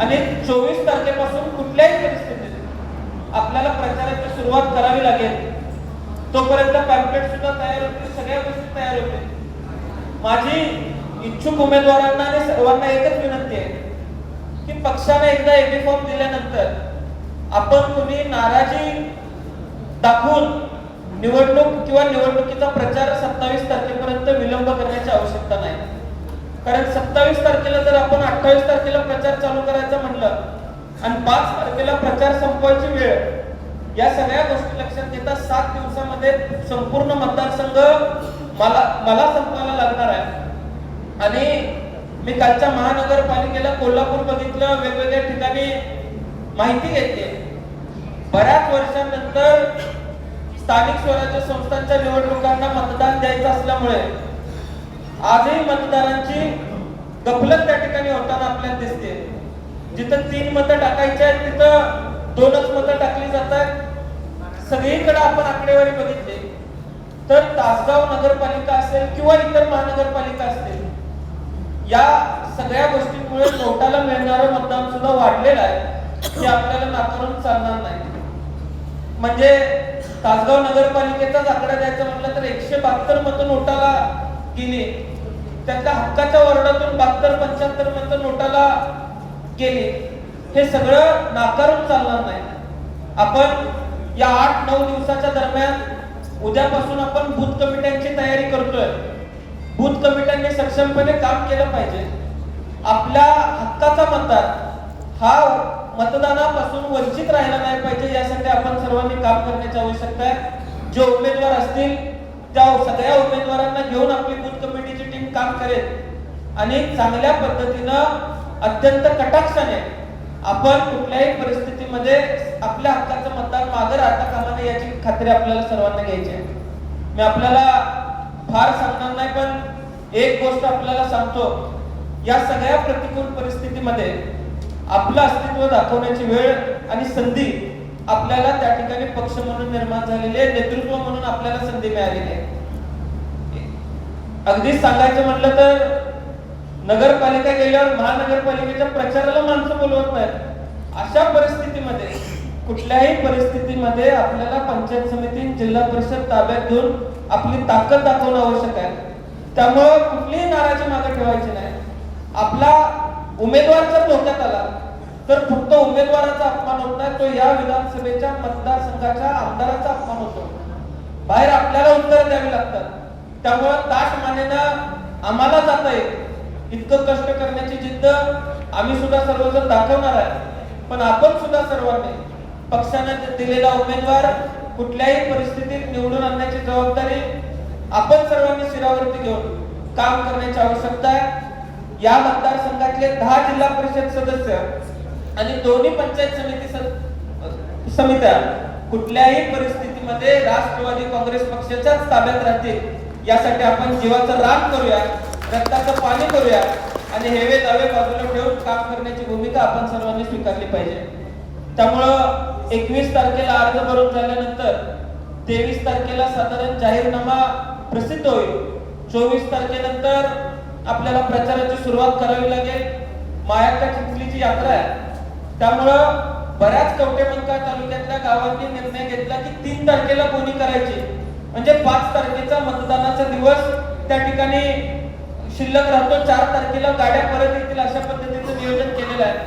आणि 24 तारखेपासून कुठल्याही परिस्थितीत आपल्याला प्रचाराची सुरुवात करावी लागेल. तोपर्यंत पॅम्पलेट सुद्धा तयार होतील, सगळ्या गोष्टी तयार होतील. माझी इच्छुक उमेदवारांना आणि सर्वांना एकच विनंती आहे की पक्षाने एकदा एबी फॉर्म दिल्यानंतर आपण कुणी नाराजी दाखवून निवडणूक किंवा निवडणुकीचा प्रचार 27 तारखेपर्यंत विलंब करण्याची आवश्यकता नाही. कारण 27 तारखेला जर आपण 28 तारखेला प्रचार चालू करायचा म्हणलं आणि 5 तारखेला प्रचार संपवायची वेळ, या सगळ्या गोष्टी लक्षात घेता 7 दिवसामध्ये संपूर्ण मतदारसंघ मला संपवायला लागणार आहे. आणि मी कालच्या महानगरपालिकेला कोल्हापूर बघितलं, वेगवेगळ्या ठिकाणी माहिती घेतली. बऱ्याच वर्षांनंतर स्थानिक स्वराज्य संस्थांच्या निवडणुकांना मतदान द्यायचं असल्यामुळे आजही मतदारांची गफलत त्या ठिकाणी होताना आपल्याला दिसते. जिथं 3 मतं टाकायची आहेत तिथं 2च मतं टाकली जातात. सगळीकडे आपण आकडेवारी बघितली तर तासगाव नगरपालिका असेल किंवा इतर महानगरपालिका असतील, या सगळ्या गोष्टींमुळे नोटाला मिळणारं मतदान सुद्धा वाढलेलं आहे, हे आपल्याला नाकारून चालणार नाही. म्हणजे तासगाव नगरपालिकेचाच आकडा द्यायचा म्हटलं तर 172 मतं नोटाला गेली. त्यातल्या हक्काच्या वॉर्डातून 72-75 मतं नोटाला गेली. हे सगळं नाकारून चालणार नाही. आपण या 8-9 दिवसाच्या दरम्यान उद्यापासून आपण बूथ कमिट्यांची तयारी करतोय. बूथ कमिट्यांनी सक्षमपणे काम केलं पाहिजे. आपल्या हक्काचा मतदार हा मतदानापासून वंचित राहिला नाही पाहिजे, यासाठी आपण सर्वांनी काम करण्याची आवश्यकता आहे. जे उमेदवार असतील त्या सगळ्या उमेदवारांना घेऊन आपली बूथ कमिटीची टीम काम करेल आणि चांगल्या पद्धतीनं अत्यंत कटाक्षाने आपण कुठल्याही परिस्थितीमध्ये आपल्या हक्काचं मतदान मागे राहता कामा नये याची खात्री आपल्याला सर्वांना घ्यायची आहे. मी आपल्याला फार सांगणार नाही, पण एक गोष्ट आपल्याला सांगतो, या सगळ्या प्रतिकूल परिस्थितीमध्ये आपलं अस्तित्व दाखवण्याची वेळ आणि संधी आपल्याला त्या ठिकाणी पक्ष म्हणून निर्माण झालेली आहे, नेतृत्व म्हणून आपल्याला संधी मिळालेली आहे. अगदीच सांगायचं म्हटलं तर नगरपालिका गेल्यावर महानगरपालिकेच्या प्रचाराला माणसं बोलवत नाहीत. अशा परिस्थितीमध्ये कुठल्याही परिस्थितीमध्ये आपल्याला पंचायत समिती, जिल्हा परिषद ताब्यात घेऊन आपली ताकद दाखवणं आवश्यक आहे. त्यामुळे कुठलीही नाराजी मागे ठेवायची नाही. आपला उमेदवार जर धोक्यात आला तर फक्त उमेदवाराचा अपमान होत नाही, तो या विधानसभेच्या मतदारसंघाच्या आमदाराचा अपमान होतो. बाहेर आपल्याला उत्तर द्यावी लागतात. त्यामुळे ताठ मानेनं आम्हाला जाता येईल इतकं कष्ट करण्याची जिद्द आम्ही सुद्धा सर्वजण दाखवणार आहे. पण आपण सुद्धा सर्वांनी पक्षाने दिलेला उमेदवार कुठल्याही परिस्थितीत निवडून आणण्याची जबाबदारी आपण सर्वांनी शिरावरती घेऊन काम करण्याची आवश्यकता आहे. या मतदारसंघातले 10 जिल्हा परिषद सदस्य आणि दोन्ही पंचायत समित्या कुठल्याही परिस्थितीमध्ये राष्ट्रवादी काँग्रेस पक्षाच्याच ताब्यात राहतील, यासाठी आपण जीवाचं रान करूया, रक्ताचं पाणी करूया आणि हेवे दावे बाजूला ठेवून काम करण्याची भूमिका आपण सर्वांनी स्वीकारली पाहिजे. त्यामुळं 21 तारखेला अर्ज भरून झाल्यानंतर 23 तारखेला साधारण जाहीरनामा प्रसिद्ध होईल. 24 तारखेनंतर आपल्याला प्रचाराची सुरुवात करावी लागेल. मायाक्का चिंचलीची यात्रा आहे. त्यामुळं बऱ्याच कवठेमंकाळ तालुक्यातल्या गावांनी निर्णय घेतला की 3 तारखेला बोनी करायची, म्हणजे 5 तारखेचा मतदानाचा दिवस त्या ठिकाणी शिल्लक राहतो. 4 तारखेला गाड्या परत येतील अशा पद्धतीचं नियोजन केलेलं आहे.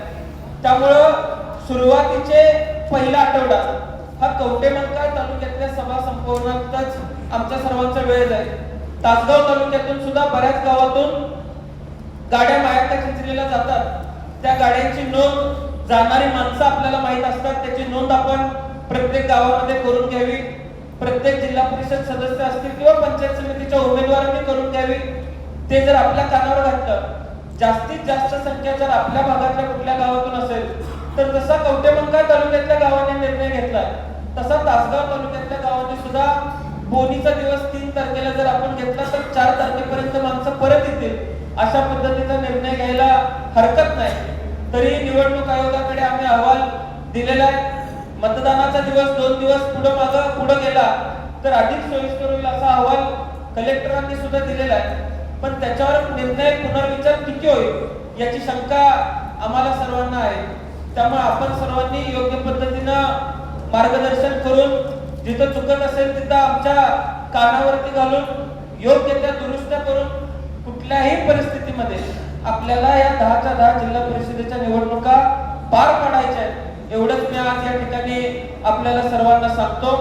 त्यामुळं सुरुवातीचे पहिला आठवडा हा कवठेमंकाळ तालुक्यातल्या सभा संपवण्यातच आमच्या सर्वांचा वेळ जाईल. तासगाव तालुक्यातून सुद्धा बऱ्याच गावातून गाड्या मायाक्का चिंचलीला जातात. त्या गाड्यांची नोंद जाणारी माणसं आपल्याला माहित असतात, त्याची नोंद आपण प्रत्येक गावामध्ये करून घ्यावी. प्रत्येक जिल्हा परिषद सदस्य असतील किंवा पंचायत समितीच्या उमेदवारांनी करून घ्यावी. ते जर आपल्या कानावर घातलं, जास्तीत जास्त संख्या जर आपल्या भागातल्या कुठल्या गावातून असेल तर जसा कवठेमंकाळ तालुक्यातल्या गावाने निर्णय घेतलाय तसा तासगाव तालुक्यातल्या गावाने सुद्धा बोनीचा दिवस 3 तारखेला जर आपण घेतला तर 4 तारखेपर्यंत माणसं परत येतील अशा पद्धतीचा निर्णय घ्यायला हरकत नाही. तरी निवडणूक आयोगाकडे आम्ही अहवाल दिलेला आहे. मतदानाचा दिवस 2 दिवस पुढे गेला तर अधिक सोयीस्कर होईल असा अहवाल कलेक्टरांनी सुद्धा दिलेला आहे. पण त्याच्यावर निर्णय पुनर्विचार किती होईल याची शंका आम्हाला सर्वांना आहे. त्यामुळे आपण सर्वांनी योग्य पद्धतीनं मार्गदर्शन करून जिथं चुकत असेल तिथं आमच्या कानावरती घालून योग्य त्या दुरुस्त्या करून कुठल्याही परिस्थितीमध्ये आपल्याला या 10च्या 10 जिल्हा परिषदेच्या निवडणुका पार पाडायच्या आहेत एवढंच मी आज या ठिकाणी आपल्याला सर्वांना सांगतो.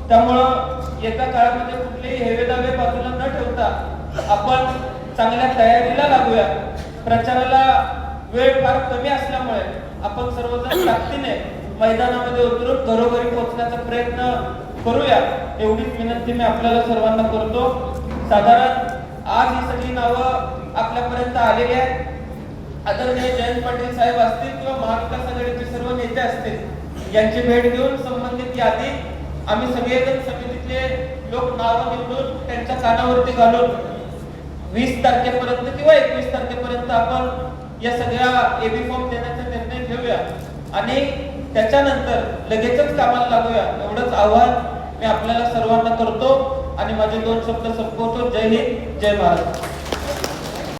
त्यामुळं येत्या काळामध्ये कुठलेही हेवेदावे बाजूला न ठेवता आपण चांगल्या तयारीला लागूया. प्रचाराला वेळ फार कमी असल्यामुळे आपण सर्वजण ताकदीने मैदानामध्ये उतरून घरोघरी पोहोचण्याचा प्रयत्न करूया एवढीच विनंती मी आपल्याला सर्वांना करतो. साधारण आज ही सगळी नावं आपल्यापर्यंत आलेली आहेत. आदरणीय जयंत पाटील साहेब असतील किंवा महाविकास आघाडीचे सर्व नेते असतील यांची भेट घेऊन संबंधित यादी आम्ही सगळेजण समितीतले लोक नावं निवडून त्यांच्या कानावरती घालून 20 तारखेपर्यंत किंवा 21 तारखेपर्यंत आपण या सगळ्या एबी फॉर्म देण्याचा निर्णय घेऊया आणि त्याच्यानंतर लगेचच कामाला लागूया एवढंच आव्हान मी आपल्याला सर्वांना करतो आणि माझे 2 शब्द संपवतो. जय हिंद, जय महाराष्ट्र.